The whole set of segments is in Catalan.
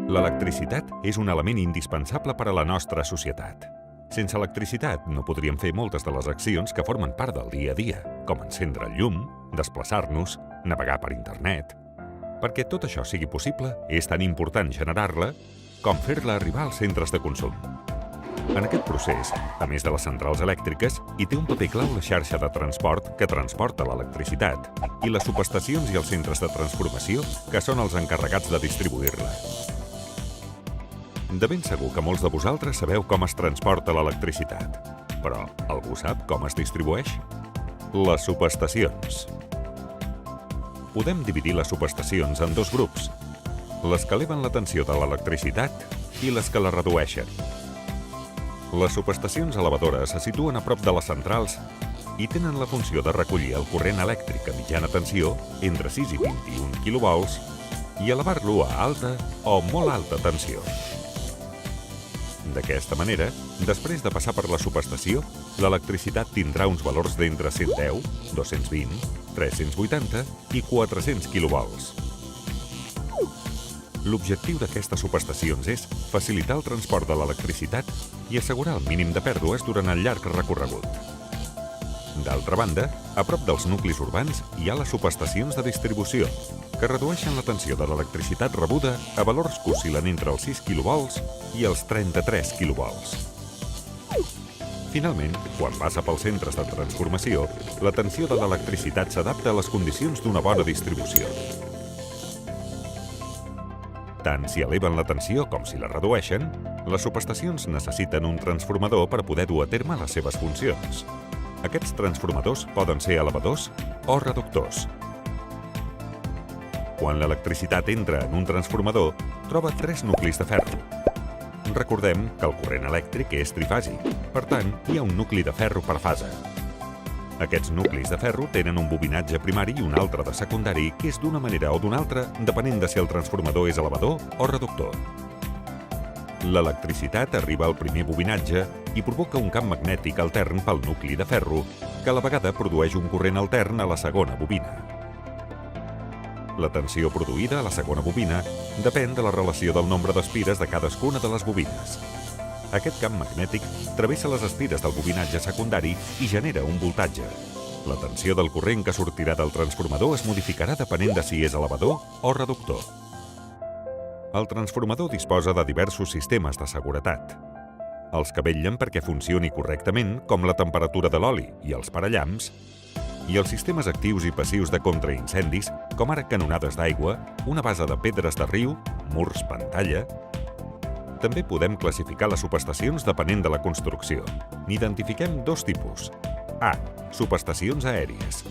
L'electricitat és un element indispensable per a la nostra societat. Sense electricitat no podríem fer moltes de les accions que formen part del dia a dia, com encendre el llum, desplaçar-nos, navegar per internet. Perquè tot això sigui possible, és tan important generar-la com fer-la arribar als centres de consum. En aquest procés, a més de les centrals elèctriques, hi té un paper clau la xarxa de transport que transporta l'electricitat i les subestacions i els centres de transformació que són els encarregats de distribuir-la. De ben segur que molts de vosaltres sabeu com es transporta l'electricitat, però algú sap com es distribueix? Les subestacions. Podem dividir les subestacions en dos grups, les que eleven la tensió de l'electricitat i les que la redueixen. Les subestacions elevadores se situen a prop de les centrals i tenen la funció de recollir el corrent elèctric a mitjana tensió entre 6 i 21 kV i elevar-lo a alta o molt alta tensió. D'aquesta manera, després de passar per la subestació, l'electricitat tindrà uns valors d'entre 110, 220, 380 i 400 kV. L'objectiu d'aquestes subestacions és facilitar el transport de l'electricitat i assegurar el mínim de pèrdues durant el llarg recorregut. D'altra banda, a prop dels nuclis urbans hi ha les subestacions de distribució, que redueixen la tensió de l'electricitat rebuda a valors que oscil·len entre els 6 kV i els 33 kV. Finalment, quan passa pels centres de transformació, la tensió de l'electricitat s'adapta a les condicions d'una bona distribució. Tant si eleven la tensió com si la redueixen, les subestacions necessiten un transformador per poder dur a terme les seves funcions. Aquests transformadors poden ser elevadors o reductors. Quan l'electricitat entra en un transformador, troba 3 nuclis de ferro. Recordem que el corrent elèctric és trifàsic, per tant, hi ha un nucli de ferro per fase. Aquests nuclis de ferro tenen un bobinatge primari i un altre de secundari que és d'una manera o d'una altra depenent de si el transformador és elevador o reductor. L'electricitat arriba al primer bobinatge i provoca un camp magnètic altern pel nucli de ferro que a la vegada produeix un corrent altern a la segona bobina. La tensió produïda a la segona bobina depèn de la relació del nombre d'espires de cadascuna de les bobines. Aquest camp magnètic travessa les espires del bobinatge secundari i genera un voltatge. La tensió del corrent que sortirà del transformador es modificarà depenent de si és elevador o reductor. El transformador disposa de diversos sistemes de seguretat. Els que vetllen perquè funcioni correctament, com la temperatura de l'oli i els parallamps, i els sistemes actius i passius de contraincendis, com ara canonades d'aigua, una base de pedres de riu, murs pantalla. També podem classificar les subestacions depenent de la construcció. N'identifiquem 2 tipus. A. Subestacions aèries.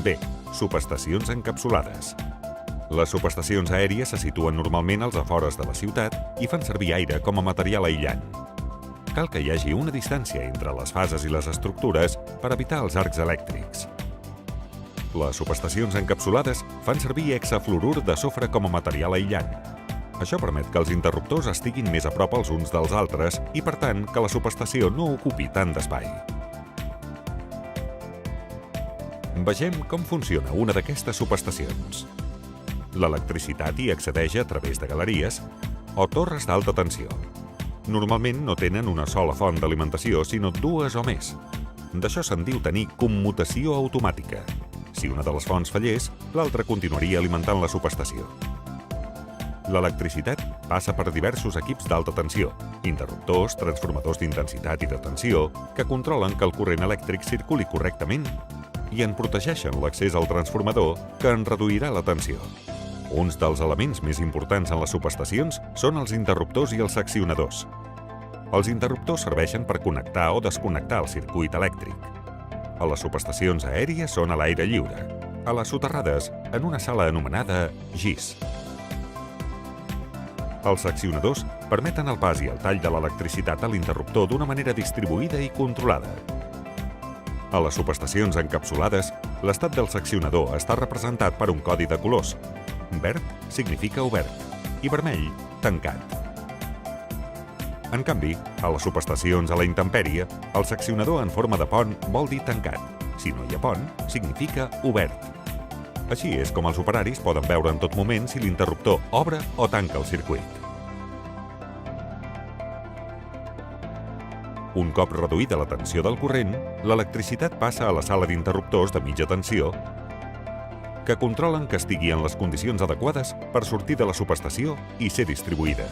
B. Subestacions encapsulades. Les subestacions aèries se situen normalment als afores de la ciutat i fan servir aire com a material aïllant. Cal que hi hagi una distància entre les fases i les estructures per evitar els arcs elèctrics. Les subestacions encapsulades fan servir hexafluorur de sofre com a material aïllant. Això permet que els interruptors estiguin més a prop els uns dels altres i, per tant, que la subestació no ocupi tant d'espai. Vegem com funciona una d'aquestes subestacions. L'electricitat hi accedeix a través de galeries o torres d'alta tensió. Normalment no tenen una sola font d'alimentació, sinó 2 o més. D'això se'n diu tenir commutació automàtica. Si una de les fonts fallés, l'altra continuaria alimentant la subestació. L'electricitat passa per diversos equips d'alta tensió, interruptors, transformadors d'intensitat i de tensió, que controlen que el corrent elèctric circuli correctament i en protegeixen l'accés al transformador, que en reduirà la tensió. Uns dels elements més importants en les subestacions són els interruptors i els seccionadors. Els interruptors serveixen per connectar o desconnectar el circuit elèctric. A les subestacions aèries són a l'aire lliure, a les soterrades en una sala anomenada GIS. Els seccionadors permeten el pas i el tall de l'electricitat a l'interruptor d'una manera distribuïda i controlada. A les subestacions encapsulades, l'estat del seccionador està representat per un codi de colors. Verd significa obert i vermell, tancat. En canvi, a les subestacions a la intempèrie, el seccionador en forma de pont vol dir tancat. Si no hi ha pont, significa obert. Així és com els operaris poden veure en tot moment si l'interruptor obre o tanca el circuit. Un cop reduïda la tensió del corrent, l'electricitat passa a la sala d'interruptors de mitja tensió que controlen que estigui en les condicions adequades per sortir de la subestació i ser distribuïda.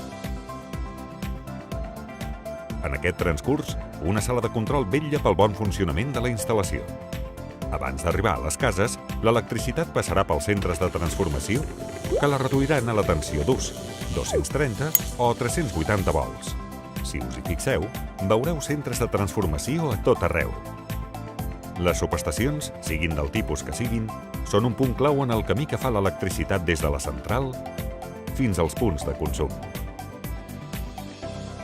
En aquest transcurs, una sala de control vetlla pel bon funcionament de la instal·lació. Abans d'arribar a les cases, l'electricitat passarà pels centres de transformació que la reduiran a la tensió d'ús, 230 o 380 volts. Si us hi fixeu, veureu centres de transformació a tot arreu. Les subestacions, siguin del tipus que siguin, són un punt clau en el camí que fa l'electricitat des de la central fins als punts de consum.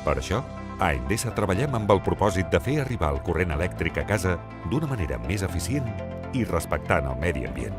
Per això, a Endesa treballem amb el propòsit de fer arribar el corrent elèctric a casa d'una manera més eficient i respectant el medi ambient.